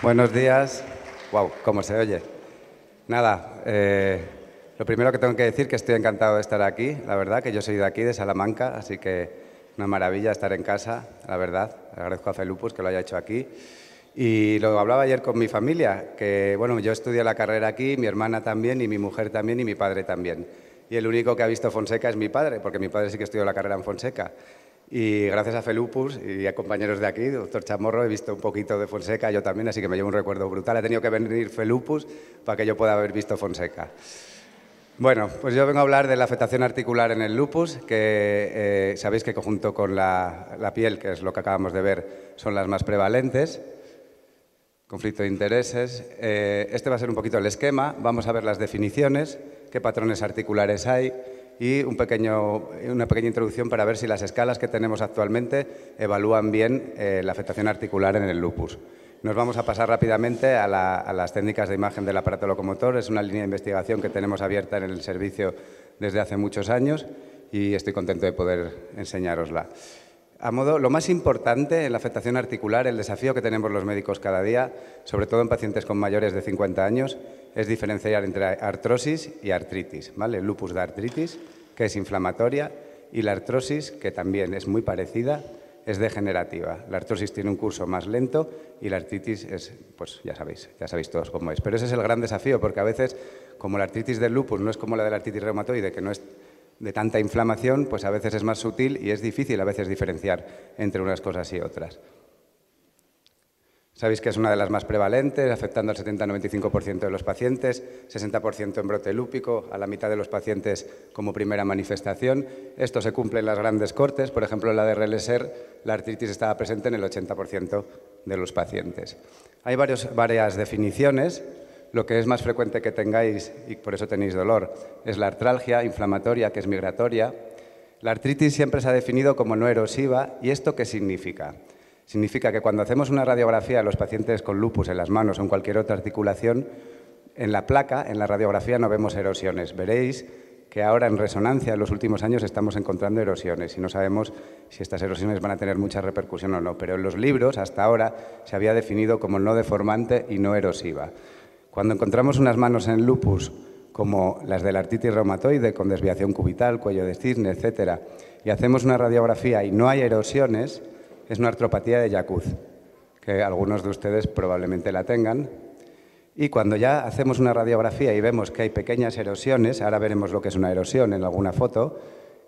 Buenos días. Wow, ¿cómo se oye? Nada, lo primero que tengo que decir es que estoy encantado de estar aquí, la verdad, que yo soy de aquí, de Salamanca, así que una maravilla estar en casa, la verdad. Agradezco a Felupus que lo haya hecho aquí. Y lo hablaba ayer con mi familia, que bueno, yo estudié la carrera aquí, mi hermana también, y mi mujer también, y mi padre también. Y el único que ha visto Fonseca es mi padre, porque mi padre sí que estudió la carrera en Fonseca. Y gracias a Felupus y a compañeros de aquí, doctor Chamorro, he visto un poquito de Fonseca, yo también, así que me llevo un recuerdo brutal. Ha tenido que venir Felupus para que yo pueda haber visto Fonseca. Bueno, pues yo vengo a hablar de la afectación articular en el lupus, que sabéis que junto con la piel, que es lo que acabamos de ver, son las más prevalentes. Conflicto de intereses. Este va a ser un poquito el esquema. Vamos a ver las definiciones, qué patrones articulares hay y una pequeña introducción para ver si las escalas que tenemos actualmente evalúan bien la afectación articular en el lupus. Nos vamos a pasar rápidamente a las técnicas de imagen del aparato locomotor. Es una línea de investigación que tenemos abierta en el servicio desde hace muchos años y estoy contento de poder enseñárosla. Lo más importante en la afectación articular, el desafío que tenemos los médicos cada día, sobre todo en pacientes con mayores de 50 años, es diferenciar entre artrosis y artritis, ¿vale? El lupus da artritis, que es inflamatoria, y la artrosis, que también es muy parecida, es degenerativa. La artrosis tiene un curso más lento y la artritis es, pues ya sabéis todos cómo es. Pero ese es el gran desafío, porque a veces, como la artritis del lupus no es como la de la artritis reumatoide, que no es de tanta inflamación, pues a veces es más sutil y es difícil a veces diferenciar entre unas cosas y otras. Sabéis que es una de las más prevalentes, afectando al 70-95% de los pacientes, 60% en brote lúpico, a la mitad de los pacientes como primera manifestación. Esto se cumple en las grandes cortes, por ejemplo, en la de RLSER, la artritis estaba presente en el 80% de los pacientes. Hay varias definiciones. Lo que es más frecuente que tengáis, y por eso tenéis dolor, es la artralgia inflamatoria, que es migratoria. La artritis siempre se ha definido como no erosiva. ¿Y esto qué significa? Significa que cuando hacemos una radiografía a los pacientes con lupus en las manos o en cualquier otra articulación, en la placa, en la radiografía no vemos erosiones. Veréis que ahora en resonancia en los últimos años estamos encontrando erosiones y no sabemos si estas erosiones van a tener mucha repercusión o no. Pero en los libros hasta ahora se había definido como no deformante y no erosiva. Cuando encontramos unas manos en lupus, como las de la artritis reumatoide, con desviación cubital, cuello de cisne, etc., y hacemos una radiografía y no hay erosiones, es una artropatía de Yakuz, que algunos de ustedes probablemente la tengan. Y cuando ya hacemos una radiografía y vemos que hay pequeñas erosiones, ahora veremos lo que es una erosión en alguna foto,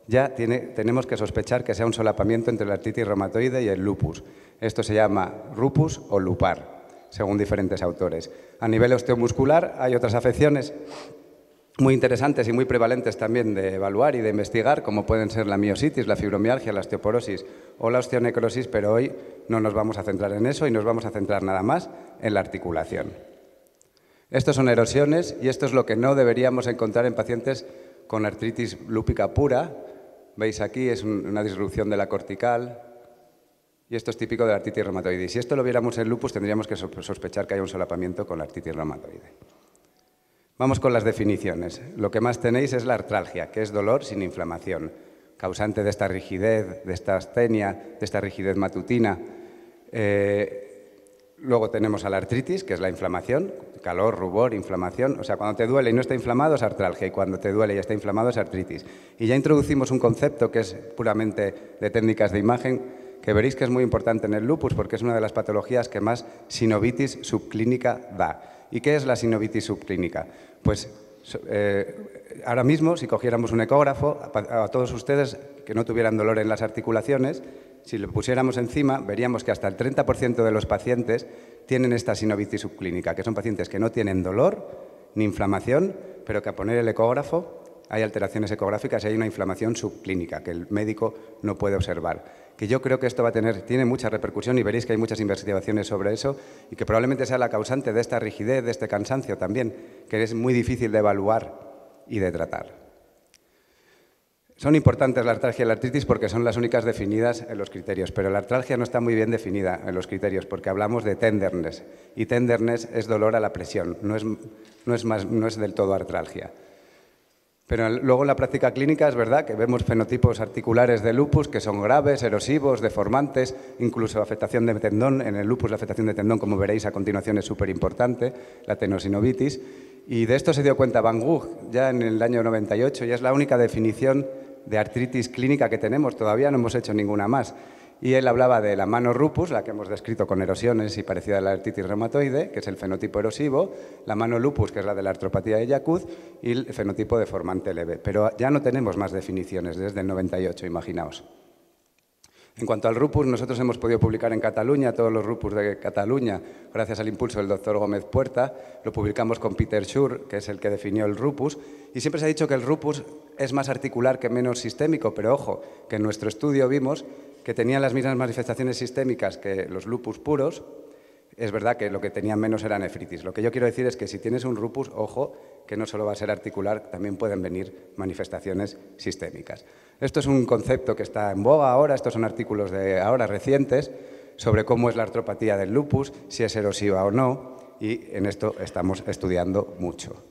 ya tenemos que sospechar que sea un solapamiento entre la artritis reumatoide y el lupus. Esto se llama rupus o lupar, según diferentes autores. A nivel osteomuscular hay otras afecciones muy interesantes y muy prevalentes también de evaluar y de investigar, como pueden ser la miositis, la fibromialgia, la osteoporosis o la osteonecrosis, pero hoy no nos vamos a centrar en eso y nos vamos a centrar nada más en la articulación. Estos son erosiones y esto es lo que no deberíamos encontrar en pacientes con artritis lúpica pura. Veis aquí, es una disrupción de la cortical. Y esto es típico de la artritis reumatoide. Y si esto lo viéramos en lupus, tendríamos que sospechar que hay un solapamiento con la artritis reumatoide. Vamos con las definiciones. Lo que más tenéis es la artralgia, que es dolor sin inflamación, causante de esta rigidez, de esta astenia, de esta rigidez matutina. Luego tenemos a la artritis, que es la inflamación, calor, rubor, inflamación. O sea, cuando te duele y no está inflamado es artralgia y cuando te duele y está inflamado es artritis. Y ya introducimos un concepto que es puramente de técnicas de imagen, que veréis que es muy importante en el lupus porque es una de las patologías que más sinovitis subclínica da. ¿Y qué es la sinovitis subclínica? Pues ahora mismo, si cogiéramos un ecógrafo, a todos ustedes que no tuvieran dolor en las articulaciones, si lo pusiéramos encima, veríamos que hasta el 30% de los pacientes tienen esta sinovitis subclínica, que son pacientes que no tienen dolor ni inflamación, pero que a poner el ecógrafo hay alteraciones ecográficas y hay una inflamación subclínica que el médico no puede observar. Que yo creo que esto tiene mucha repercusión y veréis que hay muchas investigaciones sobre eso y que probablemente sea la causante de esta rigidez, de este cansancio también, que es muy difícil de evaluar y de tratar. Son importantes la artralgia y la artritis porque son las únicas definidas en los criterios, pero la artralgia no está muy bien definida en los criterios porque hablamos de tenderness y tenderness es dolor a la presión, no es del todo artralgia. Pero luego en la práctica clínica es verdad que vemos fenotipos articulares de lupus que son graves, erosivos, deformantes, incluso afectación de tendón. En el lupus la afectación de tendón, como veréis a continuación, es súper importante, la tenosinovitis. Y de esto se dio cuenta Van Gogh ya en el año 98 y es la única definición de artritis clínica que tenemos. Todavía no hemos hecho ninguna más. Y él hablaba de la mano lupus, la que hemos descrito con erosiones y parecida a la artritis reumatoide, que es el fenotipo erosivo, la mano lupus, que es la de la artropatía de Yacut, y el fenotipo deformante leve. Pero ya no tenemos más definiciones desde el 98, imaginaos. En cuanto al lupus, nosotros hemos podido publicar en Cataluña todos los lupus de Cataluña, gracias al impulso del doctor Gómez Puerta. Lo publicamos con Peter Schur, que es el que definió el lupus. Y siempre se ha dicho que el lupus es más articular que menos sistémico, pero ojo, que en nuestro estudio vimos que tenían las mismas manifestaciones sistémicas que los lupus puros. Es verdad que lo que tenían menos era nefritis. Lo que yo quiero decir es que si tienes un lupus, ojo, que no solo va a ser articular, también pueden venir manifestaciones sistémicas. Esto es un concepto que está en boga ahora, estos son artículos de ahora recientes sobre cómo es la artropatía del lupus, si es erosiva o no, y en esto estamos estudiando mucho.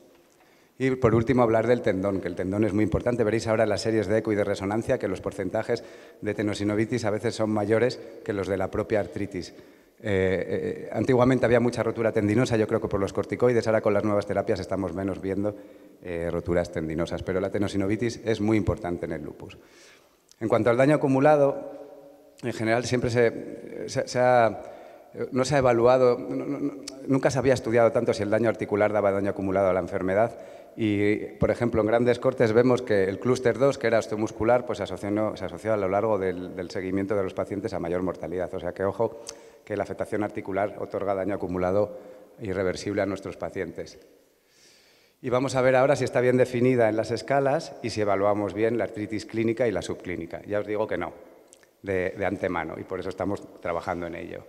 Y por último, hablar del tendón, que el tendón es muy importante. Veréis ahora en las series de eco y de resonancia que los porcentajes de tenosinovitis a veces son mayores que los de la propia artritis. Antiguamente había mucha rotura tendinosa, yo creo que por los corticoides, ahora con las nuevas terapias estamos menos viendo roturas tendinosas, pero la tenosinovitis es muy importante en el lupus. En cuanto al daño acumulado, en general siempre no se ha evaluado, nunca se había estudiado tanto si el daño articular daba daño acumulado a la enfermedad. Y, por ejemplo, en grandes cortes vemos que el clúster 2, que era osteomuscular, pues se asoció a lo largo del seguimiento de los pacientes a mayor mortalidad. O sea que, ojo, que la afectación articular otorga daño acumulado irreversible a nuestros pacientes. Y vamos a ver ahora si está bien definida en las escalas y si evaluamos bien la artritis clínica y la subclínica. Ya os digo que no, de antemano, y por eso estamos trabajando en ello.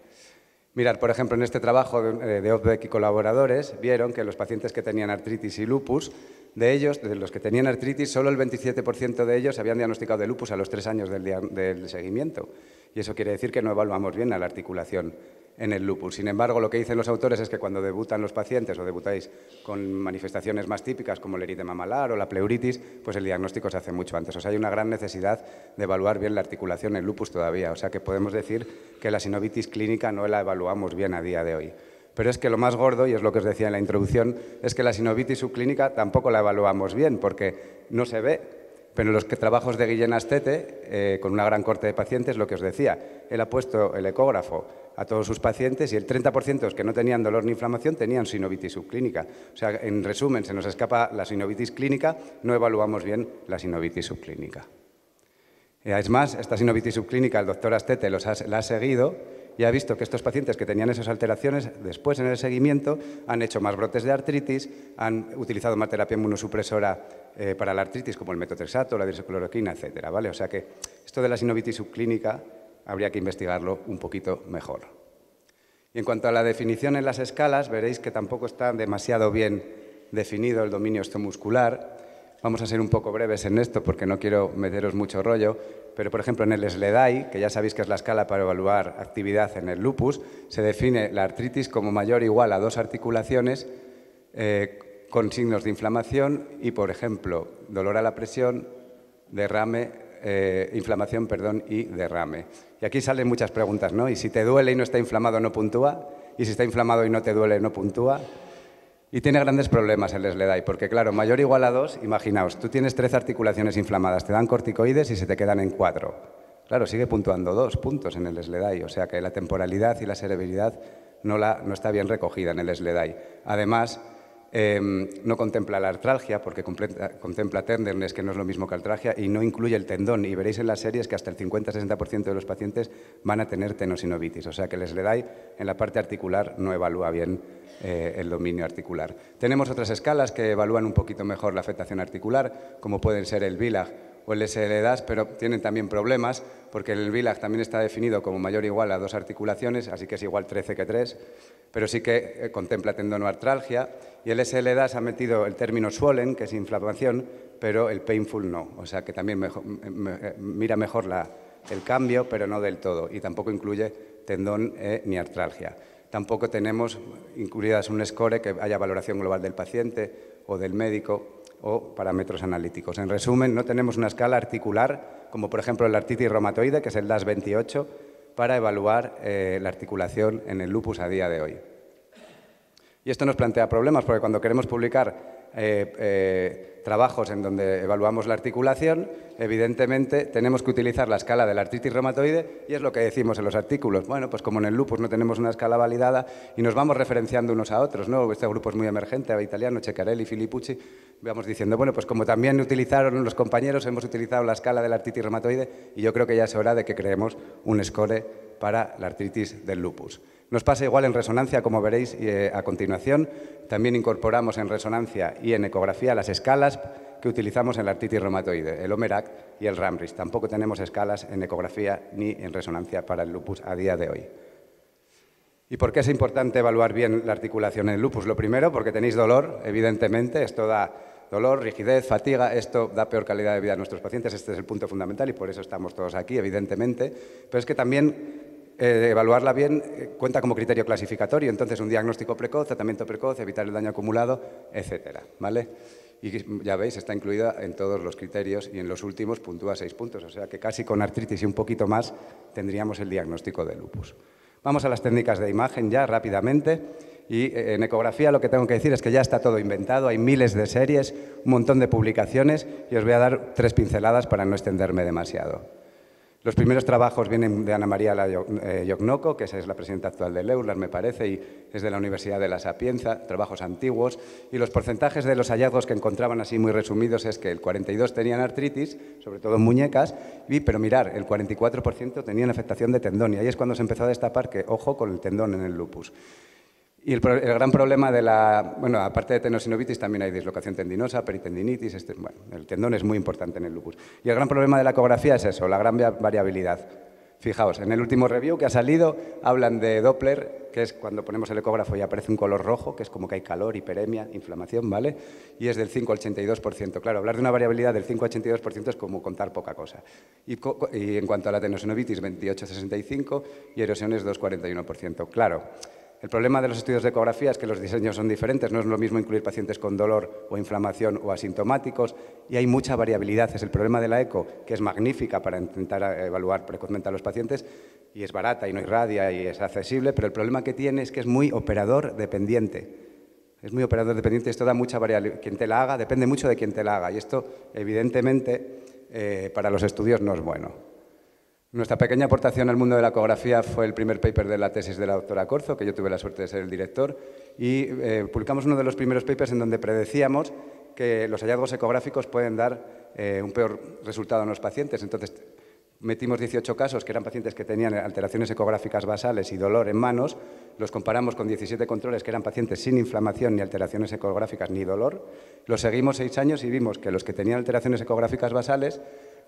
Mirad, por ejemplo, en este trabajo de Ozbeck y colaboradores, vieron que los pacientes que tenían artritis y lupus, de ellos, de los que tenían artritis, solo el 27% de ellos habían diagnosticado de lupus a los 3 años del seguimiento. Y eso quiere decir que no evaluamos bien a la articulación en el lupus. Sin embargo, lo que dicen los autores es que cuando debutan los pacientes o debutáis con manifestaciones más típicas como el eritema malar o la pleuritis, pues el diagnóstico se hace mucho antes. O sea, hay una gran necesidad de evaluar bien la articulación en el lupus todavía. O sea, que podemos decir que la sinovitis clínica no la evaluamos bien a día de hoy. Pero es que lo más gordo, y es lo que os decía en la introducción, es que la sinovitis subclínica tampoco la evaluamos bien porque no se ve. Pero en los trabajos de Guillén Astete, con una gran corte de pacientes, lo que os decía, él ha puesto el ecógrafo a todos sus pacientes y el 30% de los que no tenían dolor ni inflamación tenían sinovitis subclínica. O sea, en resumen, se nos escapa la sinovitis clínica, no evaluamos bien la sinovitis subclínica. Es más, esta sinovitis subclínica el doctor Astete la ha seguido y ha visto que estos pacientes que tenían esas alteraciones, después en el seguimiento, han hecho más brotes de artritis, han utilizado más terapia inmunosupresora para la artritis, como el metotrexato, la hidroxicloroquina, etcétera, ¿vale? O sea que esto de la sinovitis subclínica habría que investigarlo un poquito mejor. Y en cuanto a la definición en las escalas, veréis que tampoco está demasiado bien definido el dominio osteomuscular. Vamos a ser un poco breves en esto porque no quiero meteros mucho rollo, pero por ejemplo en el SLEDAI, que ya sabéis que es la escala para evaluar actividad en el lupus, se define la artritis como mayor o igual a 2 articulaciones con signos de inflamación y, por ejemplo, dolor a la presión, derrame, inflamación, perdón, y derrame. Y aquí salen muchas preguntas, ¿no? ¿Y si te duele y no está inflamado no puntúa? ¿Y si está inflamado y no te duele no puntúa? Y tiene grandes problemas el SLEDAI, porque claro, mayor o igual a 2, imaginaos, tú tienes 13 articulaciones inflamadas, te dan corticoides y se te quedan en 4. Claro, sigue puntuando 2 puntos en el SLEDAI, o sea que la temporalidad y la severabilidad no está bien recogida en el SLEDAI. Además, no contempla la artralgia, porque contempla tenderness, que no es lo mismo que artralgia, y no incluye el tendón. Y veréis en las series que hasta el 50-60% de los pacientes van a tener tenosinovitis. O sea que el SLEDAI en la parte articular no evalúa bien el dominio articular. Tenemos otras escalas que evalúan un poquito mejor la afectación articular, como pueden ser el VILAG o el SLDAS, pero tienen también problemas porque el VILAG también está definido como mayor o igual a 2 articulaciones, así que es igual 13 que 3, pero sí que contempla tendonoartralgia, y el SLDAS ha metido el término swollen, que es inflamación, pero el painful no, o sea que también mira mejor el cambio, pero no del todo, y tampoco incluye tendón ni artralgia. Tampoco tenemos incluidas un score que haya valoración global del paciente o del médico o parámetros analíticos. En resumen, no tenemos una escala articular, como por ejemplo la artritis reumatoide, que es el DAS28, para evaluar la articulación en el lupus a día de hoy. Y esto nos plantea problemas, porque cuando queremos publicar trabajos en donde evaluamos la articulación, evidentemente tenemos que utilizar la escala de la artritis reumatoide y es lo que decimos en los artículos. Bueno, pues como en el lupus no tenemos una escala validada y nos vamos referenciando unos a otros, ¿no? Este grupo es muy emergente, italiano, Ceccarelli, Filippucci, vamos diciendo, bueno, pues como también utilizaron los compañeros, hemos utilizado la escala de la artritis reumatoide y yo creo que ya es hora de que creemos un score para la artritis del lupus. Nos pasa igual en resonancia, como veréis a continuación. También incorporamos en resonancia y en ecografía las escalas que utilizamos en la artritis reumatoide, el OMERACT y el RAMRIS. Tampoco tenemos escalas en ecografía ni en resonancia para el lupus a día de hoy. ¿Y por qué es importante evaluar bien la articulación en el lupus? Lo primero, porque tenéis dolor, evidentemente. Esto da dolor, rigidez, fatiga. Esto da peor calidad de vida a nuestros pacientes. Este es el punto fundamental y por eso estamos todos aquí, evidentemente. Pero es que también evaluarla bien cuenta como criterio clasificatorio, entonces un diagnóstico precoz, tratamiento precoz, evitar el daño acumulado, etcétera, ¿vale? Y ya veis, está incluida en todos los criterios y en los últimos puntúa 6 puntos, o sea que casi con artritis y un poquito más tendríamos el diagnóstico de lupus. Vamos a las técnicas de imagen ya rápidamente y en ecografía lo que tengo que decir es que ya está todo inventado, hay miles de series, un montón de publicaciones y os voy a dar 3 pinceladas para no extenderme demasiado. Los primeros trabajos vienen de Ana María Llocnoco, que es la presidenta actual de EULAR, me parece, y es de la Universidad de La Sapienza, trabajos antiguos. Y los porcentajes de los hallazgos que encontraban así muy resumidos es que el 42% tenían artritis, sobre todo en muñecas, pero mirar, el 44% tenían afectación de tendón. Y ahí es cuando se empezó a destapar que, ojo, con el tendón en el lupus. Y el gran problema de bueno, aparte de tenosinovitis también hay dislocación tendinosa, peritendinitis, bueno, el tendón es muy importante en el lupus. Y el gran problema de la ecografía es eso, la gran variabilidad. Fijaos, en el último review que ha salido hablan de Doppler, que es cuando ponemos el ecógrafo y aparece un color rojo, que es como que hay calor, hiperemia, inflamación, ¿vale? Y es del 5 al 82%. Claro, hablar de una variabilidad del 5 al 82% es como contar poca cosa. Y en cuanto a la tenosinovitis, 28,65 y erosiones 2,41%. Claro. El problema de los estudios de ecografía es que los diseños son diferentes, no es lo mismo incluir pacientes con dolor o inflamación o asintomáticos y hay mucha variabilidad. Es el problema de la eco, que es magnífica para intentar evaluar precozmente a los pacientes y es barata y no irradia y es accesible, pero el problema que tiene es que es muy operador dependiente. Es muy operador dependiente, esto da mucha variabilidad. Quien te la haga, depende mucho de quien te la haga y esto, evidentemente, para los estudios no es bueno. Nuestra pequeña aportación al mundo de la ecografía fue el primer paper de la tesis de la doctora Corzo, que yo tuve la suerte de ser el director, y publicamos uno de los primeros papers en donde predecíamos que los hallazgos ecográficos pueden dar un peor resultado en los pacientes. Entonces, metimos 18 casos que eran pacientes que tenían alteraciones ecográficas basales y dolor en manos, los comparamos con 17 controles que eran pacientes sin inflamación ni alteraciones ecográficas ni dolor, los seguimos 6 años y vimos que los que tenían alteraciones ecográficas basales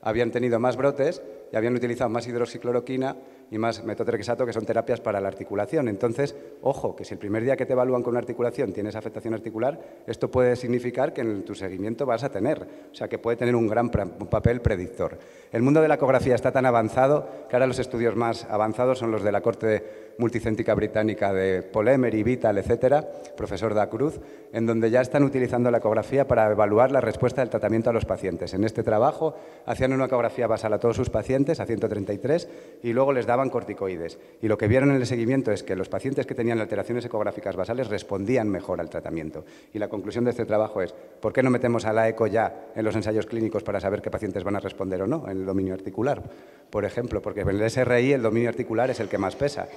habían tenido más brotes y habían utilizado más hidroxicloroquina y más metotrexato, que son terapias para la articulación. Entonces, ojo, que si el primer día que te evalúan con una articulación tienes afectación articular, esto puede significar que en tu seguimiento vas a tener, o sea, que puede tener un gran papel predictor. El mundo de la ecografía está tan avanzado que ahora los estudios más avanzados son los de la corte multicéntrica británica de Paul Emery, Vital, etcétera, profesor da Cruz, en donde ya están utilizando la ecografía para evaluar la respuesta del tratamiento a los pacientes. En este trabajo hacían una ecografía basal a todos sus pacientes, a 133, y luego les daban corticoides. Y lo que vieron en el seguimiento es que los pacientes que tenían alteraciones ecográficas basales respondían mejor al tratamiento. Y la conclusión de este trabajo es, ¿por qué no metemos a la eco ya en los ensayos clínicos para saber qué pacientes van a responder o no en el dominio articular? Por ejemplo, porque en el SRI el dominio articular es el que más pesa,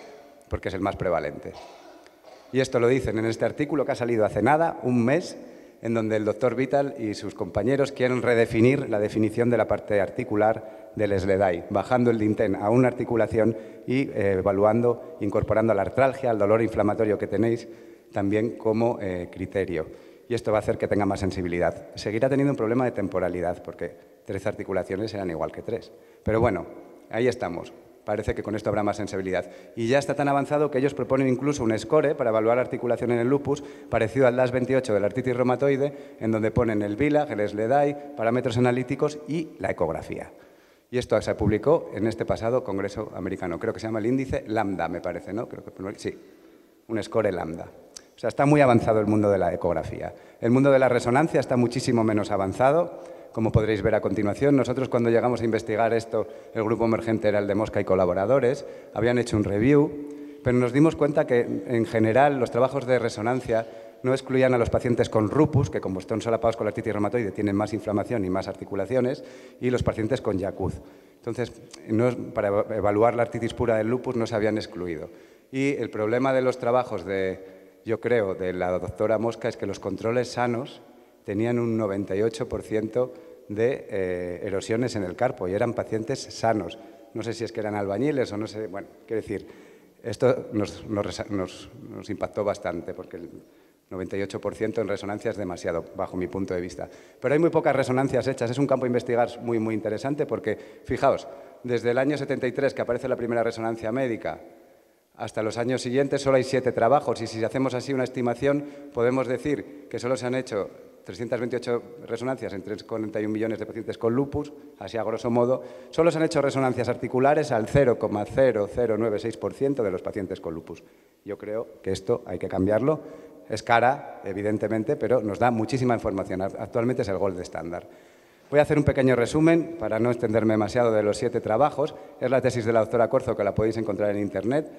porque es el más prevalente. Y esto lo dicen en este artículo que ha salido hace nada, un mes, en donde el doctor Vital y sus compañeros quieren redefinir la definición de la parte articular del SLEDAI, bajando el DINTEN a una articulación y evaluando, incorporando la artralgia, al dolor inflamatorio que tenéis, también como criterio. Y esto va a hacer que tenga más sensibilidad. Seguirá teniendo un problema de temporalidad, porque 13 articulaciones eran igual que 3. Pero bueno, ahí estamos. Parece que con esto habrá más sensibilidad. Y ya está tan avanzado que ellos proponen incluso un score para evaluar articulación en el lupus, parecido al DAS28 de la artritis reumatoide, en donde ponen el VILAG, el SLEDAI, parámetros analíticos y la ecografía. Y esto se publicó en este pasado Congreso Americano. Creo que se llama el índice Lambda, me parece, ¿no? Creo que sí, un score Lambda. O sea, está muy avanzado el mundo de la ecografía. El mundo de la resonancia está muchísimo menos avanzado, como podréis ver a continuación. Nosotros, cuando llegamos a investigar esto, el grupo emergente era el de Mosca y colaboradores, habían hecho un review, pero nos dimos cuenta que, en general, los trabajos de resonancia no excluían a los pacientes con lupus, que como están solapados con la artritis reumatoide tienen más inflamación y más articulaciones, y los pacientes con Yacuz. Entonces, para evaluar la artritis pura del lupus no se habían excluido. Y el problema de los trabajos yo creo, de la doctora Mosca es que los controles sanos tenían un 98% de erosiones en el carpo y eran pacientes sanos. No sé si es que eran albañiles o no sé. Bueno, quiero decir, esto nos impactó bastante porque el 98% en resonancia es demasiado, bajo mi punto de vista. Pero hay muy pocas resonancias hechas. Es un campo a investigar muy, muy interesante porque, fijaos, desde el año 73, que aparece la primera resonancia médica, hasta los años siguientes solo hay 7 trabajos y si hacemos así una estimación podemos decir que solo se han hecho 328 resonancias en 3,41 millones de pacientes con lupus, así a grosso modo. Solo se han hecho resonancias articulares al 0,0096% de los pacientes con lupus. Yo creo que esto hay que cambiarlo. Es cara, evidentemente, pero nos da muchísima información. Actualmente es el gold estándar. Voy a hacer un pequeño resumen para no extenderme demasiado de los 7 trabajos. Es la tesis de la doctora Corzo, que la podéis encontrar en Internet.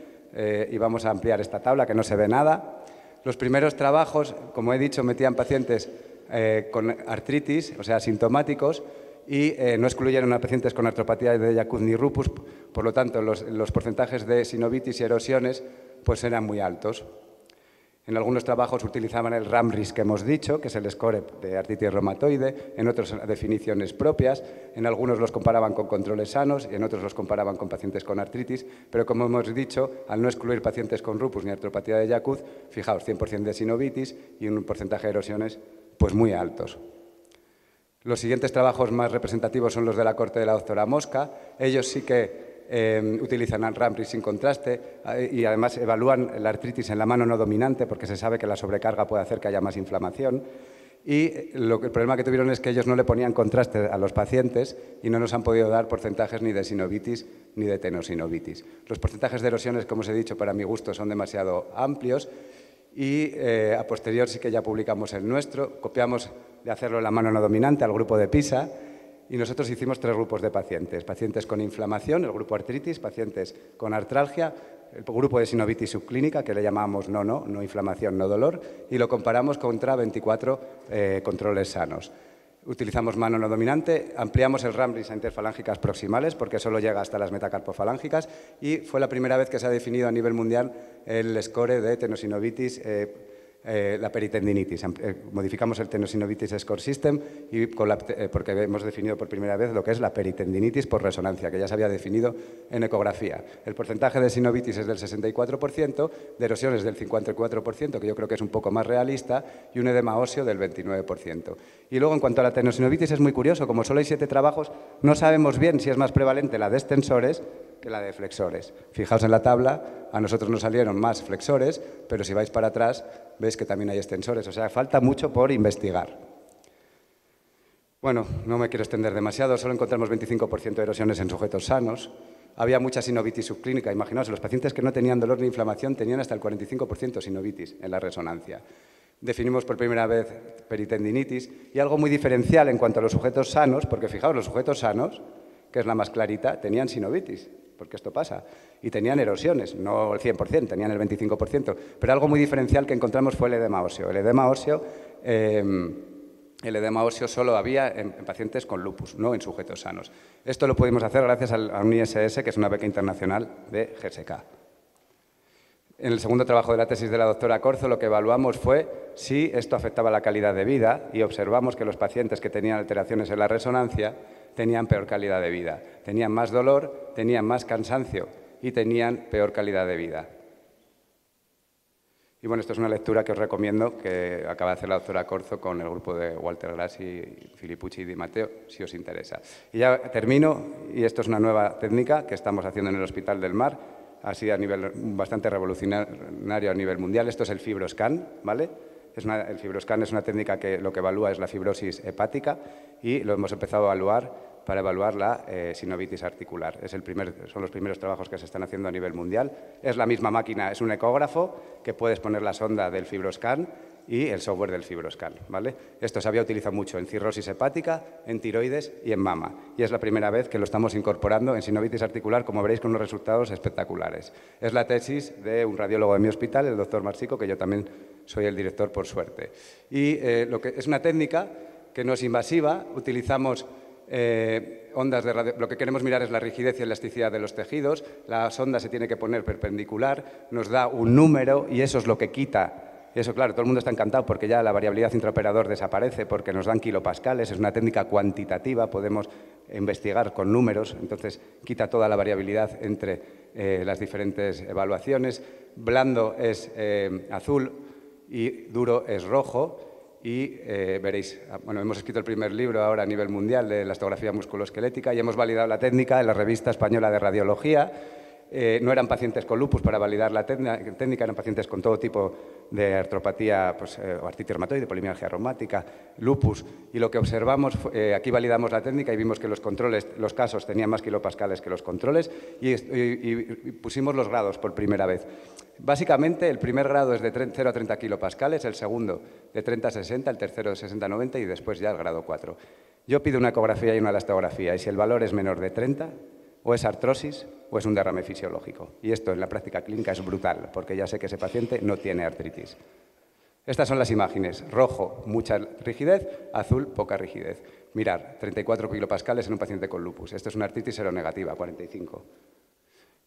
Y vamos a ampliar esta tabla, que no se ve nada. Los primeros trabajos, como he dicho, metían pacientes con artritis, o sea, asintomáticos, y no excluyeron a pacientes con artropatía de Yacuz ni lupus. Por lo tanto, los porcentajes de sinovitis y erosiones pues eran muy altos. En algunos trabajos utilizaban el RAMRIS que hemos dicho, que es el score de artritis reumatoide, en otros definiciones propias, en algunos los comparaban con controles sanos y en otros los comparaban con pacientes con artritis, pero como hemos dicho, al no excluir pacientes con lupus ni artropatía de Yacuz, fijaos, 100% de sinovitis y un porcentaje de erosiones pues muy altos. Los siguientes trabajos más representativos son los de la corte de la doctora Mosca. Ellos sí que utilizan el RAMRIS sin contraste y además evalúan la artritis en la mano no dominante porque se sabe que la sobrecarga puede hacer que haya más inflamación. Y el problema que tuvieron es que ellos no le ponían contraste a los pacientes y no nos han podido dar porcentajes ni de sinovitis ni de tenosinovitis. Los porcentajes de erosiones, como os he dicho, para mi gusto son demasiado amplios y a posterior sí que ya publicamos el nuestro. Copiamos de hacerlo en la mano no dominante al grupo de PISA. Y nosotros hicimos 3 grupos de pacientes. Pacientes con inflamación, el grupo artritis, pacientes con artralgia, el grupo de sinovitis subclínica, que le llamamos no inflamación, no dolor, y lo comparamos contra 24 controles sanos. Utilizamos mano no dominante, ampliamos el RAMRIS a interfalángicas proximales, porque solo llega hasta las metacarpofalángicas, y fue la primera vez que se ha definido a nivel mundial el score de tenosinovitis, la peritendinitis. Modificamos el tenosinovitis score system y porque hemos definido por primera vez lo que es la peritendinitis por resonancia, que ya se había definido en ecografía. El porcentaje de sinovitis es del 64%, de erosiones del 54%, que yo creo que es un poco más realista, y un edema óseo del 29%. Y luego, en cuanto a la tenosinovitis, es muy curioso. Como solo hay 7 trabajos, no sabemos bien si es más prevalente la de extensores que la de flexores. Fijaos en la tabla, a nosotros nos salieron más flexores, pero si vais para atrás, veis que también hay extensores. O sea, falta mucho por investigar. Bueno, no me quiero extender demasiado, solo encontramos 25% de erosiones en sujetos sanos. Había mucha sinovitis subclínica. Imaginaos, los pacientes que no tenían dolor ni inflamación tenían hasta el 45% sinovitis en la resonancia. Definimos por primera vez peritendinitis y algo muy diferencial en cuanto a los sujetos sanos, porque fijaos, los sujetos sanos, que es la más clarita, tenían sinovitis, porque esto pasa, y tenían erosiones, no el 100%, tenían el 25%, pero algo muy diferencial que encontramos fue el edema óseo. El edema óseo solo había en pacientes con lupus, no en sujetos sanos. Esto lo pudimos hacer gracias a un ISS, que es una beca internacional de GSK. En el segundo trabajo de la tesis de la doctora Corzo, lo que evaluamos fue si esto afectaba la calidad de vida y observamos que los pacientes que tenían alteraciones en la resonancia tenían peor calidad de vida. Tenían más dolor, tenían más cansancio y tenían peor calidad de vida. Y bueno, esto es una lectura que os recomiendo, que acaba de hacer la doctora Corzo con el grupo de Walter Grassi, Filippucci y Di Matteo, si os interesa. Y ya termino, y esto es una nueva técnica que estamos haciendo en el Hospital del Mar, así a nivel bastante revolucionario a nivel mundial. Esto es el FibroScan, ¿vale? El FibroScan es una técnica que lo que evalúa es la fibrosis hepática y lo hemos empezado a evaluar para evaluar la sinovitis articular. Son los primeros trabajos que se están haciendo a nivel mundial. Es la misma máquina, es un ecógrafo que puedes poner la sonda del FibroScan y el software del FibroScan, ¿vale? Esto se había utilizado mucho en cirrosis hepática, en tiroides y en mama. Y es la primera vez que lo estamos incorporando en sinovitis articular, como veréis, con unos resultados espectaculares. Es la tesis de un radiólogo de mi hospital, el doctor Marsico, que yo también soy el director, por suerte. Y es una técnica que no es invasiva. Utilizamos ondas de radio. Lo que queremos mirar es la rigidez y elasticidad de los tejidos. La sonda se tiene que poner perpendicular, nos da un número y eso es lo que quita. Eso, claro, todo el mundo está encantado porque ya la variabilidad intraoperador desaparece porque nos dan kilopascales, es una técnica cuantitativa, podemos investigar con números, entonces quita toda la variabilidad entre las diferentes evaluaciones. Blando es azul y duro es rojo y veréis, bueno, hemos escrito el primer libro ahora a nivel mundial de elastografía musculoesquelética y hemos validado la técnica en la Revista Española de Radiología. No eran pacientes con lupus para validar la técnica, eran pacientes con todo tipo de artropatía, pues, o artritis reumatoide, polimialgia reumática, lupus. Y lo que observamos, aquí validamos la técnica y vimos que los casos tenían más kilopascales que los controles y pusimos los grados por primera vez. Básicamente, el primer grado es de 0 a 30 kilopascales, el segundo de 30 a 60, el tercero de 60 a 90 y después ya el grado 4. Yo pido una ecografía y una elastografía y si el valor es menor de 30, o es artrosis o es un derrame fisiológico. Y esto en la práctica clínica es brutal, porque ya sé que ese paciente no tiene artritis. Estas son las imágenes. Rojo, mucha rigidez, azul, poca rigidez. Mirar, 34 kilopascales en un paciente con lupus. Esto es una artritis seronegativa, 45.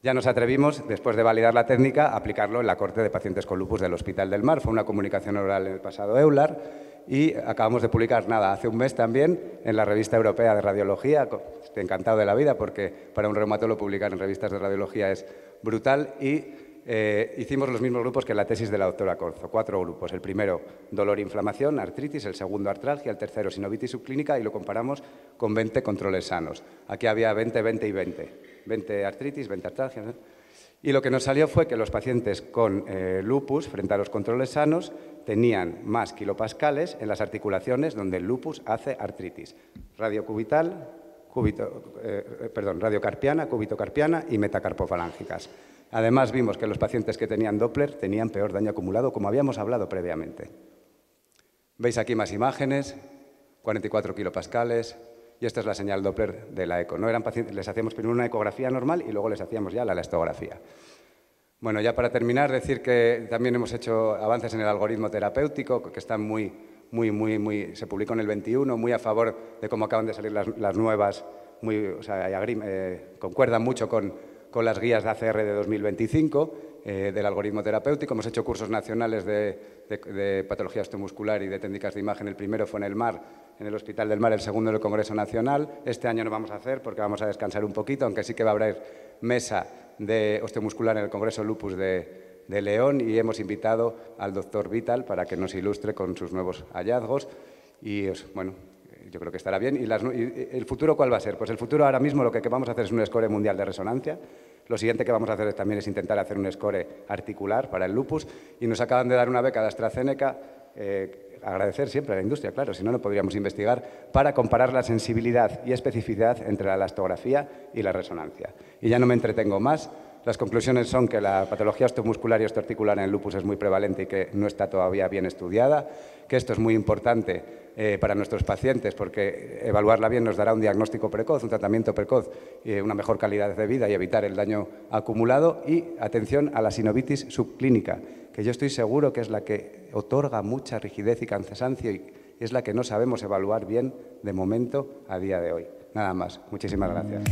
Ya nos atrevimos, después de validar la técnica, a aplicarlo en la corte de pacientes con lupus del Hospital del Mar. Fue una comunicación oral en el pasado EULAR y acabamos de publicar, hace un mes también, en la Revista Europea de Radiología. Estoy encantado de la vida porque para un reumatólogo publicar en revistas de radiología es brutal y hicimos los mismos grupos que en la tesis de la doctora Corzo, 4 grupos. El primero, dolor e inflamación, artritis, el segundo, artralgia, el tercero, sinovitis subclínica y lo comparamos con 20 controles sanos. Aquí había 20, 20 y 20. 20 artritis, 20 artralgia. Y lo que nos salió fue que los pacientes con lupus, frente a los controles sanos, tenían más kilopascales en las articulaciones donde el lupus hace artritis. Radiocubital, radiocarpiana, cubitocarpiana y metacarpofalángicas. Además, vimos que los pacientes que tenían Doppler tenían peor daño acumulado, como habíamos hablado previamente. Veis aquí más imágenes, 44 kilopascales, y esta es la señal Doppler de la eco. No eran pacientes, les hacíamos primero una ecografía normal y luego les hacíamos ya la elastografía. Bueno, ya para terminar, decir que también hemos hecho avances en el algoritmo terapéutico, que están se publicó en el 21, muy a favor de cómo acaban de salir las nuevas, concuerdan mucho con las guías de ACR de 2025 del algoritmo terapéutico. Hemos hecho cursos nacionales de patología osteomuscular y de técnicas de imagen. El primero fue en el Mar, en el Hospital del Mar, el segundo en el Congreso Nacional. Este año no vamos a hacer porque vamos a descansar un poquito, aunque sí que va a haber mesa de osteomuscular en el Congreso Lupus de León y hemos invitado al doctor Vital para que nos ilustre con sus nuevos hallazgos y, bueno, yo creo que estará bien. ¿Y el futuro cuál va a ser? Pues el futuro ahora mismo lo que vamos a hacer es un score mundial de resonancia. Lo siguiente que vamos a hacer también es intentar hacer un score articular para el lupus y nos acaban de dar una beca de AstraZeneca, agradecer siempre a la industria, claro, si no, no podríamos investigar, para comparar la sensibilidad y especificidad entre la elastografía y la resonancia. Y ya no me entretengo más. Las conclusiones son que la patología osteomuscular y osteoarticular en el lupus es muy prevalente y que no está todavía bien estudiada, que esto es muy importante para nuestros pacientes porque evaluarla bien nos dará un diagnóstico precoz, un tratamiento precoz, una mejor calidad de vida y evitar el daño acumulado y atención a la sinovitis subclínica, que yo estoy seguro que es la que otorga mucha rigidez y cansancio y es la que no sabemos evaluar bien de momento a día de hoy. Nada más. Muchísimas gracias.